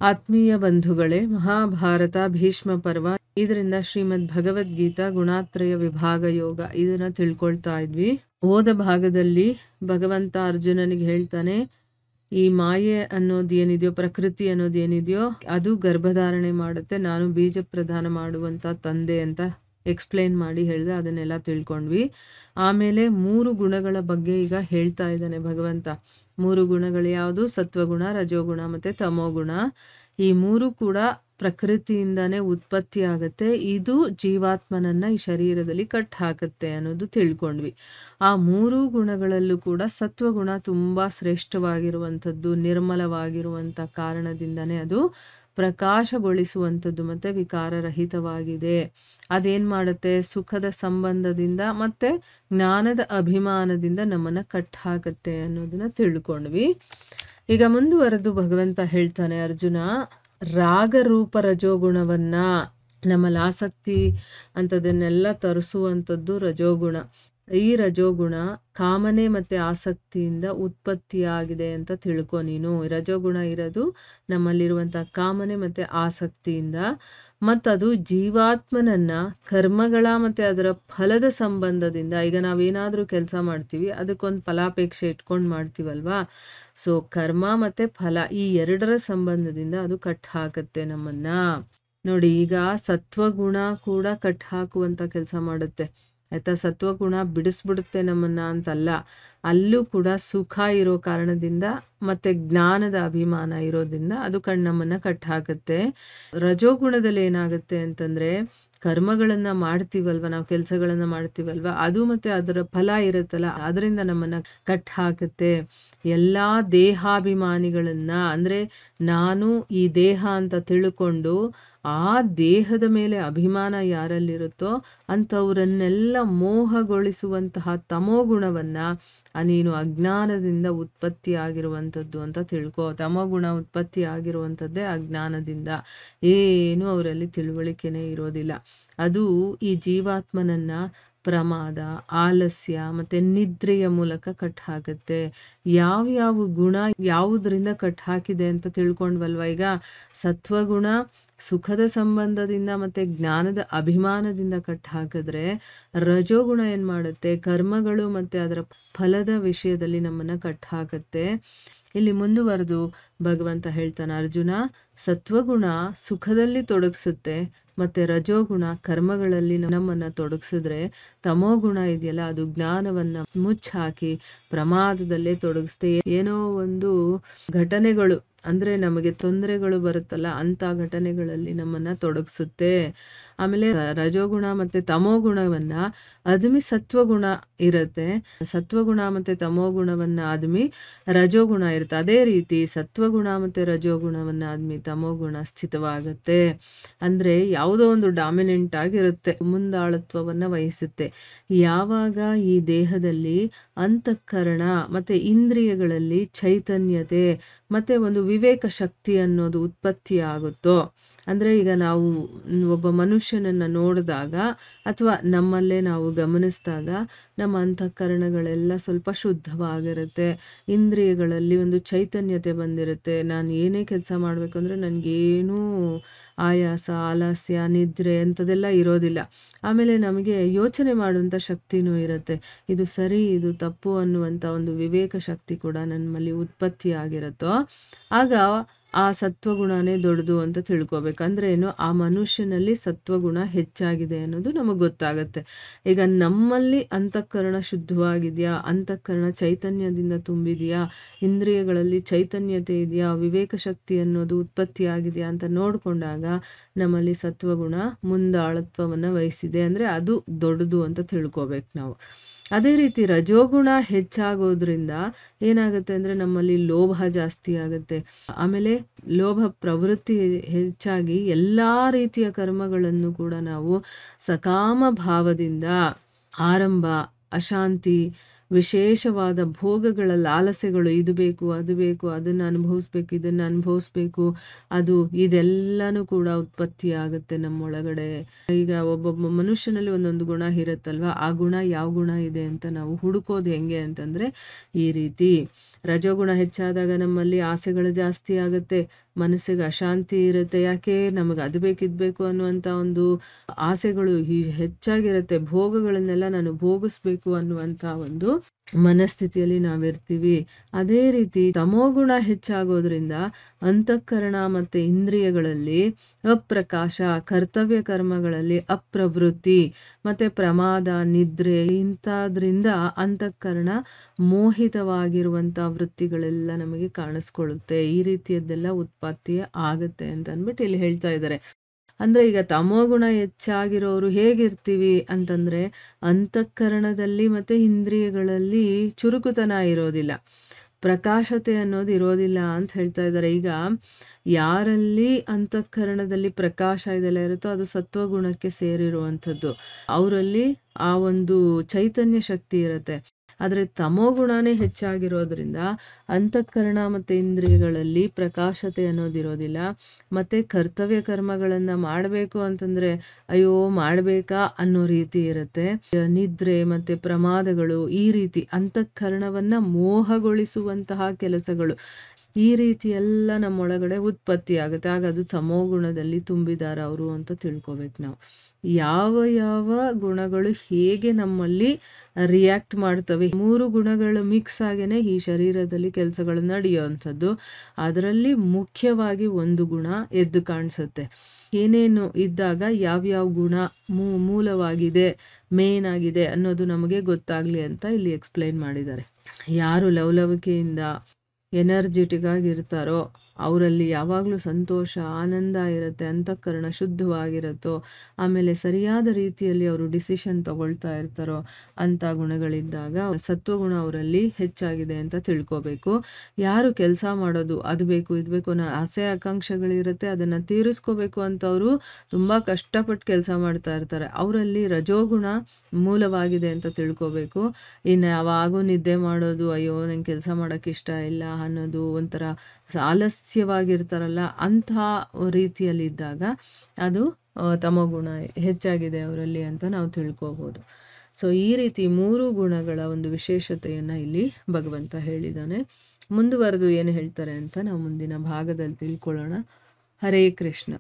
ಆತ್ಮೀಯ ಬಂಧುಗಳೇ, ಮಹಾಭಾರತ ಭೀಷ್ಮ ಪರ್ವ ಇದರಿಂದ ಶ್ರೀಮದ್ ಭಗವದ್ಗೀತಾ ಗುಣಾತ್ರಯ ವಿಭಾಗ ಯೋಗ ಇದನ್ನ ತಿಳ್ಕೊಳ್ತಾ ಇದ್ವಿ. ಓದ ಭಾಗದಲ್ಲಿ ಭಗವಂತ ಅರ್ಜುನನಿಗೆ ಹೇಳ್ತಾನೆ, ಈ ಮಾಯೆ ಅನ್ನೋದೇನಿದೆಯೋ, ಪ್ರಕೃತಿ ಅನ್ನೋದೇನಿದೆಯೋ ಅದು ಗರ್ಭಧಾರಣೆ ಮಾಡುತ್ತೆ, ನಾನು ಬೀಜ ಪ್ರದಾನ ಮಾಡುವಂತ ತಂದೆ ಅಂತ ಎಕ್ಸ್ಪ್ಲೇನ್ ಮಾಡಿ ಹೇಳಿದೆ. ಅದನ್ನೆಲ್ಲ ತಿಳ್ಕೊಂಡ್ವಿ. ಆಮೇಲೆ 3 ಗುಣಗಳ ಬಗ್ಗೆ ಈಗ ಹೇಳ್ತಾ ಇದ್ದಾನೆ ಭಗವಂತ. 3 ಗುಣಗಳು ಯಾವುದು? ಸತ್ವಗುಣ, ರಜೋಗುಣ ಮತ್ತೆ ತಮೋಗುಣ. ಈ 3 ಕೂಡ ಪ್ರಕೃತಿಯಿಂದಾನೇ ಉತ್ಪತ್ತಿ ಆಗತ್ತೆ. ಇದು ಜೀವಾತ್ಮನನ್ನ ಈ ಶರೀರದಲ್ಲಿ ಕಟ್ ಹಾಕತ್ತೆ ಅನ್ನೋದು ತಿಳ್ಕೊಂಡ್ವಿ. ಆ 3 ಗುಣಗಳಲ್ಲೂ ಕೂಡ ಸತ್ವಗುಣ ತುಂಬಾ ಶ್ರೇಷ್ಠವಾಗಿರುವಂಥದ್ದು, ನಿರ್ಮಲವಾಗಿರುವಂಥ ಕಾರಣದಿಂದಾನೇ ಅದು ಪ್ರಕಾಶಗೊಳಿಸುವಂಥದ್ದು ಮತ್ತೆ ವಿಕಾರರಹಿತವಾಗಿದೆ. ಅದೇನ್ ಮಾಡುತ್ತೆ? ಸುಖದ ಸಂಬಂಧದಿಂದ ಮತ್ತೆ ಜ್ಞಾನದ ಅಭಿಮಾನದಿಂದ ನಮ್ಮನ್ನ ಕಟ್ ಹಾಕತ್ತೆ ಅನ್ನೋದನ್ನ ತಿಳ್ಕೊಂಡ್ವಿ. ಈಗ ಮುಂದುವರೆದು ಭಗವಂತ ಹೇಳ್ತಾನೆ, ಅರ್ಜುನ, ರಾಗರೂಪ ರಜೋಗುಣವನ್ನ, ನಮ್ಮಲ್ಲಿ ಆಸಕ್ತಿ ಅಂಥದನ್ನೆಲ್ಲ ತರಿಸುವಂಥದ್ದು ರಜೋಗುಣ. ಈ ರಜೋಗುಣ ಕಾಮನೆ ಮತ್ತೆ ಆಸಕ್ತಿಯಿಂದ ಉತ್ಪತ್ತಿಯಾಗಿದೆ ಅಂತ ತಿಳ್ಕೊ ನೀನು. ರಜೋಗುಣ ಇರೋದು ನಮ್ಮಲ್ಲಿರುವಂಥ ಕಾಮನೆ ಮತ್ತೆ ಆಸಕ್ತಿಯಿಂದ, ಮತ್ತದು ಜೀವಾತ್ಮನನ್ನ ಕರ್ಮಗಳ ಮತ್ತೆ ಅದರ ಫಲದ ಸಂಬಂಧದಿಂದ. ಈಗ ನಾವೇನಾದ್ರೂ ಕೆಲಸ ಮಾಡ್ತೀವಿ, ಅದಕ್ಕೊಂದು ಫಲಾಪೇಕ್ಷೆ ಇಟ್ಕೊಂಡು ಮಾಡ್ತೀವಲ್ವಾ. ಸೊ ಕರ್ಮ ಮತ್ತೆ ಫಲ ಈ 2ರ ಸಂಬಂಧದಿಂದ ಅದು ಕಟ್ ಹಾಕತ್ತೆ ನಮ್ಮನ್ನ. ನೋಡಿ, ಈಗ ಸತ್ವಗುಣ ಕೂಡ ಕಟ್ ಹಾಕುವಂತ ಕೆಲಸ ಮಾಡುತ್ತೆ, ಆಯ್ತಾ. ಸತ್ವಗುಣ ಬಿಡಿಸ್ಬಿಡುತ್ತೆ ನಮ್ಮನ್ನ ಅಂತಲ್ಲ, ಅಲ್ಲೂ ಕೂಡ ಸುಖ ಇರೋ ಕಾರಣದಿಂದ ಮತ್ತೆ ಜ್ಞಾನದ ಅಭಿಮಾನ ಇರೋದ್ರಿಂದ ಅದು ನಮ್ಮನ್ನ ಕಟ್ ಹಾಕತ್ತೆ. ರಜೋಗುಣದಲ್ಲಿ ಏನಾಗುತ್ತೆ ಅಂತಂದ್ರೆ, ಕರ್ಮಗಳನ್ನ ಮಾಡ್ತೀವಲ್ವ, ನಾವು ಕೆಲಸಗಳನ್ನ ಮಾಡ್ತೀವಲ್ವ, ಅದು ಮತ್ತೆ ಅದರ ಫಲ ಇರುತ್ತಲ್ಲ, ಅದರಿಂದ ನಮ್ಮನ್ನ ಕಟ್ ಹಾಕತ್ತೆ. ಎಲ್ಲಾ ದೇಹಾಭಿಮಾನಿಗಳನ್ನ, ಅಂದ್ರೆ ನಾನು ಈ ದೇಹ ಅಂತ ತಿಳ್ಕೊಂಡು ಆ ದೇಹದ ಮೇಲೆ ಅಭಿಮಾನ ಯಾರಲ್ಲಿರುತ್ತೋ ಅಂಥವ್ರನ್ನೆಲ್ಲ ಮೋಹಗೊಳಿಸುವಂತಹ ತಮೋಗುಣವನ್ನ ನೀನು ಅಜ್ಞಾನದಿಂದ ಉತ್ಪತ್ತಿ ಆಗಿರುವಂಥದ್ದು ಅಂತ ತಿಳ್ಕೊ. ತಮೋಗುಣ ಉತ್ಪತ್ತಿ ಆಗಿರುವಂಥದ್ದೇ ಅಜ್ಞಾನದಿಂದ. ಏನು ಅವರಲ್ಲಿ ತಿಳುವಳಿಕೆನೇ ಇರೋದಿಲ್ಲ. ಅದು ಈ ಜೀವಾತ್ಮನನ್ನ ಪ್ರಮಾದ, ಆಲಸ್ಯ ಮತ್ತೆ ನಿದ್ರೆಯ ಮೂಲಕ ಕಟ್ ಹಾಕತ್ತೆ. ಯಾವ್ಯಾವ ಗುಣ ಯಾವುದರಿಂದ ಕಟ್ ಹಾಕಿದೆ ಅಂತ ತಿಳ್ಕೊಂಡ್ವಲ್ವ. ಈಗ ಸತ್ವಗುಣ ಸುಖದ ಸಂಬಂಧದಿಂದ ಮತ್ತೆ ಜ್ಞಾನದ ಅಭಿಮಾನದಿಂದ ಕಟ್ ಹಾಕಿದ್ರೆ, ರಜೋಗುಣ ಏನ್ ಮಾಡುತ್ತೆ? ಕರ್ಮಗಳು ಮತ್ತೆ ಅದರ ಫಲದ ವಿಷಯದಲ್ಲಿ ನಮ್ಮನ್ನ ಕಟ್ ಹಾಕತ್ತೆ. ಇಲ್ಲಿ ಮುಂದುವರೆದು ಭಗವಂತ ಹೇಳ್ತಾನೆ, ಅರ್ಜುನ, ಸತ್ವಗುಣ ಸುಖದಲ್ಲಿ ತೊಡಗಿಸುತ್ತೆ, ಮತ್ತೆ ರಜೋಗುಣ ಕರ್ಮಗಳಲ್ಲಿ ನಮ್ಮನ್ನ ತೊಡಗಿಸಿದ್ರೆ, ತಮೋಗುಣ ಇದೆಯಲ್ಲ ಅದು ಜ್ಞಾನವನ್ನ ಮುಚ್ಚಾಕಿ ಪ್ರಮಾದದಲ್ಲೇ ತೊಡಗಿಸುತ್ತೆ. ಏನೋ ಒಂದು ಘಟನೆಗಳು, ಅಂದ್ರೆ ನಮಗೆ ತೊಂದರೆಗಳು ಬರುತ್ತಲ್ಲ, ಅಂತ ಘಟನೆಗಳಲ್ಲಿ ನಮ್ಮನ್ನ ತೊಡಗಿಸುತ್ತೆ. ಆಮೇಲೆ ರಜೋಗುಣ ಮತ್ತೆ ತಮೋಗುಣವನ್ನ ಅದ್ಮಿ ಸತ್ವಗುಣ ಇರುತ್ತೆ, ಸತ್ವಗುಣ ಮತ್ತೆ ತಮೋಗುಣವನ್ನ ಅದ್ಮಿ ರಜೋಗುಣ ಇರುತ್ತೆ. ಅದೇ ರೀತಿ ಸತ್ವಗುಣ ಮತ್ತೆ ರಜೋಗುಣವನ್ನ ಅದ್ಮಿ ತಮೋಗುಣ ಸ್ಥಿತವಾಗತ್ತೆ. ಅಂದ್ರೆ ಯಾವುದೋ ಒಂದು ಡಾಮಿನೆಂಟ್ ಆಗಿರುತ್ತೆ, ಮುಂದಾಳತ್ವವನ್ನ ವಹಿಸುತ್ತೆ. ಯಾವಾಗ ಈ ದೇಹದಲ್ಲಿ ಅಂತಃಕರಣ ಮತ್ತೆ ಇಂದ್ರಿಯಗಳಲ್ಲಿ ಚೈತನ್ಯತೆ ಮತ್ತೆ ಒಂದು ವಿವೇಕ ಶಕ್ತಿ ಅನ್ನೋದು ಉತ್ಪತ್ತಿ ಆಗುತ್ತೋ, ಅಂದ್ರೆ ಈಗ ನಾವು ಒಬ್ಬ ಮನುಷ್ಯನನ್ನ ನೋಡಿದಾಗ ಅಥವಾ ನಮ್ಮಲ್ಲೇ ನಾವು ಗಮನಿಸಿದಾಗ ನಮ್ಮ ಅಂತಃಕರಣಗಳೆಲ್ಲ ಸ್ವಲ್ಪ ಶುದ್ಧವಾಗಿರುತ್ತೆ, ಇಂದ್ರಿಯಗಳಲ್ಲಿ ಒಂದು ಚೈತನ್ಯತೆ ಬಂದಿರುತ್ತೆ. ನಾನು ಏನೇ ಕೆಲಸ ಮಾಡಬೇಕು ಅಂದರೆ ನನಗೇನೂ ಆಯಾಸ, ಆಲಸ್ಯ, ನಿದ್ರೆ ಅಂಥದ್ದೆಲ್ಲ ಇರೋದಿಲ್ಲ. ಆಮೇಲೆ ನಮಗೆ ಯೋಚನೆ ಮಾಡುವಂಥ ಶಕ್ತಿನೂ ಇರುತ್ತೆ. ಇದು ಸರಿ, ಇದು ತಪ್ಪು ಅನ್ನುವಂಥ ಒಂದು ವಿವೇಕ ಶಕ್ತಿ ಕೂಡ ನಮ್ಮಲ್ಲಿ ಉತ್ಪತ್ತಿ ಆಗಿರುತ್ತೋ, ಆಗ ಆ ಸತ್ವಗುಣನೇ ದೊಡ್ಡದು ಅಂತ ತಿಳ್ಕೊಬೇಕಂದ್ರೆ ಏನು, ಆ ಮನುಷ್ಯನಲ್ಲಿ ಸತ್ವಗುಣ ಹೆಚ್ಚಾಗಿದೆ ಅನ್ನೋದು ನಮಗೆ ಗೊತ್ತಾಗತ್ತೆ. ಈಗ ನಮ್ಮಲ್ಲಿ ಅಂತಃಕರಣ ಶುದ್ಧವಾಗಿದೆಯಾ, ಅಂತಃಕರಣ ಚೈತನ್ಯದಿಂದ ತುಂಬಿದೆಯಾ, ಇಂದ್ರಿಯಗಳಲ್ಲಿ ಚೈತನ್ಯತೆ ಇದೆಯಾ, ವಿವೇಕ ಶಕ್ತಿ ಅನ್ನೋದು ಉತ್ಪತ್ತಿ ಆಗಿದೆಯಾ ಅಂತ ನೋಡ್ಕೊಂಡಾಗ ನಮ್ಮಲ್ಲಿ ಸತ್ವಗುಣ ಮುಂದಾಳತ್ವವನ್ನು ವಹಿಸಿದೆ, ಅಂದ್ರೆ ಅದು ದೊಡ್ಡದು ಅಂತ ತಿಳ್ಕೊಬೇಕು ನಾವು. ಅದೇ ರೀತಿ ರಜೋಗುಣ ಹೆಚ್ಚಾಗೋದ್ರಿಂದ ಏನಾಗುತ್ತೆ ಅಂದ್ರೆ ನಮ್ಮಲ್ಲಿ ಲೋಭ ಜಾಸ್ತಿ ಆಗುತ್ತೆ. ಆಮೇಲೆ ಲೋಭ ಪ್ರವೃತ್ತಿ ಹೆಚ್ಚಾಗಿ ಎಲ್ಲಾ ರೀತಿಯ ಕರ್ಮಗಳನ್ನು ಕೂಡ ನಾವು ಸಕಾಮ ಭಾವದಿಂದ ಆರಂಭ, ಅಶಾಂತಿ ವಿಶೇಷವಾದ ಭೋಗಗಳ ಲಾಲಸೆಗಳು, ಇದು ಬೇಕು, ಅದು ಬೇಕು, ಅದನ್ನು ಅನುಭವಿಸ್ಬೇಕು, ಇದನ್ನು ಅನುಭವಿಸ್ಬೇಕು, ಅದು ಇದೆಲ್ಲನೂ ಕೂಡ ಉತ್ಪತ್ತಿಯಾಗುತ್ತೆ ನಮ್ಮೊಳಗಡೆ. ಈಗ ಒಬ್ಬೊಬ್ಬ ಮನುಷ್ಯನಲ್ಲಿ ಒಂದೊಂದು ಗುಣ ಇರುತ್ತಲ್ವ, ಆ ಗುಣ ಯಾವ ಗುಣ ಇದೆ ಅಂತ ನಾವು ಹುಡುಕೋದು ಹೆಂಗೆ ಅಂತಂದರೆ ಈ ರೀತಿ. ರಜೋಗುಣ ಹೆಚ್ಚಾದಾಗ ನಮ್ಮಲ್ಲಿ ಆಸೆಗಳು ಜಾಸ್ತಿ ಆಗುತ್ತೆ, ಮನಸ್ಸಿಗೆ ಅಶಾಂತಿ ಇರುತ್ತೆ. ಯಾಕೆ? ನಮಗೆ ಅದು ಬೇಕು ಇದು ಬೇಕು ಅನ್ನುವಂಥ ಒಂದು ಆಸೆಗಳು ಹೆಚ್ಚಾಗಿರುತ್ತೆ. ಭೋಗಗಳನ್ನೆಲ್ಲ ನಾನು ಭೋಗಿಸ್ಬೇಕು ಅನ್ನುವಂಥ ಒಂದು ಮನಸ್ಥಿತಿಯಲ್ಲಿ ನಾವಿರ್ತೀವಿ. ಅದೇ ರೀತಿ ತಮೋಗುಣ ಹೆಚ್ಚಾಗೋದ್ರಿಂದ ಅಂತಃಕರಣ ಮತ್ತು ಇಂದ್ರಿಯಗಳಲ್ಲಿ ಅಪ್ರಕಾಶ, ಕರ್ತವ್ಯ ಕರ್ಮಗಳಲ್ಲಿ ಅಪ್ರವೃತ್ತಿ ಮತ್ತು ಪ್ರಮಾದ, ನಿದ್ರೆ ಇಂಥದ್ರಿಂದ ಅಂತಃಕರಣ ಮೋಹಿತವಾಗಿರುವಂಥ ವೃತ್ತಿಗಳೆಲ್ಲ ನಮಗೆ ಕಾಣಿಸ್ಕೊಳ್ಳುತ್ತೆ. ಈ ರೀತಿಯದ್ದೆಲ್ಲ ಉತ್ಪತ್ತಿ ಆಗುತ್ತೆ ಅಂತ ಅಂದ್ಬಿಟ್ಟು ಇಲ್ಲಿ ಹೇಳ್ತಾ ಇದ್ದಾರೆ. ಅಂದರೆ ಈಗ ತಮೋಗುಣ ಹೆಚ್ಚಾಗಿರೋರು ಹೇಗಿರ್ತೀವಿ ಅಂತಂದರೆ ಅಂತಃಕರಣದಲ್ಲಿ ಮತ್ತು ಇಂದ್ರಿಯಗಳಲ್ಲಿ ಚುರುಕುತನ ಇರೋದಿಲ್ಲ, ಪ್ರಕಾಶತೆ ಅನ್ನೋದು ಇರೋದಿಲ್ಲ ಅಂತ ಹೇಳ್ತಾ ಇದ್ದಾರೆ. ಈಗ ಯಾರಲ್ಲಿ ಅಂತಃಕರಣದಲ್ಲಿ ಪ್ರಕಾಶ ಇದೆಲ್ಲ ಇರುತ್ತೋ ಅದು ಸತ್ವಗುಣಕ್ಕೆ ಸೇರಿರುವಂಥದ್ದು. ಅವರಲ್ಲಿ ಆ ಒಂದು ಚೈತನ್ಯ ಶಕ್ತಿ ಇರುತ್ತೆ. ಆದರೆ ತಮೋಗುಣನೇ ಹೆಚ್ಚಾಗಿರೋದ್ರಿಂದ ಅಂತಃಕರಣ ಮತ್ತು ಇಂದ್ರಿಯಗಳಲ್ಲಿ ಪ್ರಕಾಶತೆ ಅನ್ನೋದಿರೋದಿಲ್ಲ. ಮತ್ತು ಕರ್ತವ್ಯ ಕರ್ಮಗಳನ್ನು ಮಾಡಬೇಕು ಅಂತಂದರೆ ಅಯ್ಯೋ ಮಾಡಬೇಕಾ ಅನ್ನೋ ರೀತಿ ಇರುತ್ತೆ. ನಿದ್ರೆ ಮತ್ತು ಪ್ರಮಾದಗಳು, ಈ ರೀತಿ ಅಂತಃಕರಣವನ್ನು ಮೋಹಗೊಳಿಸುವಂತಹ ಕೆಲಸಗಳು, ಈ ರೀತಿ ಎಲ್ಲ ನಮ್ಮೊಳಗಡೆ ಉತ್ಪತ್ತಿ ಆಗುತ್ತೆ. ಆಗ ಅದು ತಮೋಗುಣದಲ್ಲಿ ತುಂಬಿದ್ದಾರೆ ಅವರು ಅಂತ ತಿಳ್ಕೊಬೇಕು ನಾವು. ಯಾವ ಯಾವ ಗುಣಗಳು ಹೇಗೆ ನಮ್ಮಲ್ಲಿ ರಿಯಾಕ್ಟ್ ಮಾಡ್ತವೆ, 3 ಗುಣಗಳು ಮಿಕ್ಸ್ ಆಗೇ ಈ ಶರೀರದಲ್ಲಿ ಕೆಲಸಗಳು ನಡೆಯುವಂಥದ್ದು. ಅದರಲ್ಲಿ ಮುಖ್ಯವಾಗಿ ಒಂದು ಗುಣ ಎದ್ದು ಕಾಣಿಸುತ್ತೆ. ಏನೇನು ಇದ್ದಾಗ ಯಾವ್ಯಾವ ಗುಣ ಮೂಲವಾಗಿದೆ, ಮೇನ್ ಆಗಿದೆ ಅನ್ನೋದು ನಮಗೆ ಗೊತ್ತಾಗಲಿ ಅಂತ ಇಲ್ಲಿ ಎಕ್ಸ್ಪ್ಲೈನ್ ಮಾಡಿದ್ದಾರೆ. ಯಾರು ಲವಲವಿಕೆಯಿಂದ ಎನರ್ಜೆಟಿಕ್ ಆಗಿರ್ತಾರೋ ಅವರಲ್ಲಿ ಯಾವಾಗಲೂ ಸಂತೋಷ, ಆನಂದ ಇರುತ್ತೆ, ಅಂತಃಕರಣ ಶುದ್ಧವಾಗಿರುತ್ತೋ, ಆಮೇಲೆ ಸರಿಯಾದ ರೀತಿಯಲ್ಲಿ ಅವರು ಡಿಸಿಷನ್ ತಗೊಳ್ತಾ ಇರ್ತಾರೋ ಅಂಥ ಗುಣಗಳಿದ್ದಾಗ ಸತ್ವಗುಣ ಅವರಲ್ಲಿ ಹೆಚ್ಚಾಗಿದೆ ಅಂತ ತಿಳ್ಕೊಬೇಕು. ಯಾರು ಕೆಲಸ ಮಾಡೋದು ಅದು ಬೇಕು ಇದು ಬೇಕು ಅನ್ನೋ ಆಸೆ ಆಕಾಂಕ್ಷೆಗಳಿರುತ್ತೆ, ಅದನ್ನು ತೀರಿಸ್ಕೋಬೇಕು ಅಂತ ಅವರು ತುಂಬ ಕಷ್ಟಪಟ್ಟು ಕೆಲಸ ಮಾಡ್ತಾ ಇರ್ತಾರೆ, ಅವರಲ್ಲಿ ರಜೋಗುಣ ಮೂಲವಾಗಿದೆ ಅಂತ ತಿಳ್ಕೊಬೇಕು. ಇನ್ನು ಯಾವಾಗೂ ನಿದ್ದೆ ಮಾಡೋದು, ಅಯ್ಯೋ ನಂಗೆ ಕೆಲಸ ಮಾಡೋಕ್ಕೆ ಇಷ್ಟ ಇಲ್ಲ ಅನ್ನೋದು, ಒಂಥರ ಆಲಸ್ಯವಾಗಿರ್ತಾರಲ್ಲ ಅಂಥ ರೀತಿಯಲ್ಲಿದ್ದಾಗ ಅದು ತಮೋಗುಣ ಹೆಚ್ಚಾಗಿದೆ ಅವರಲ್ಲಿ ಅಂತ ನಾವು ತಿಳ್ಕೊಬೋದು. ಸೊ ಈ ರೀತಿ 3 ಗುಣಗಳ ಒಂದು ವಿಶೇಷತೆಯನ್ನು ಇಲ್ಲಿ ಭಗವಂತ ಹೇಳಿದ್ದಾನೆ. ಮುಂದುವರೆದು ಏನು ಹೇಳ್ತಾರೆ ಅಂತ ನಾವು ಮುಂದಿನ ಭಾಗದಲ್ಲಿ ತಿಳ್ಕೊಳ್ಳೋಣ. ಹರೇ ಕೃಷ್ಣ.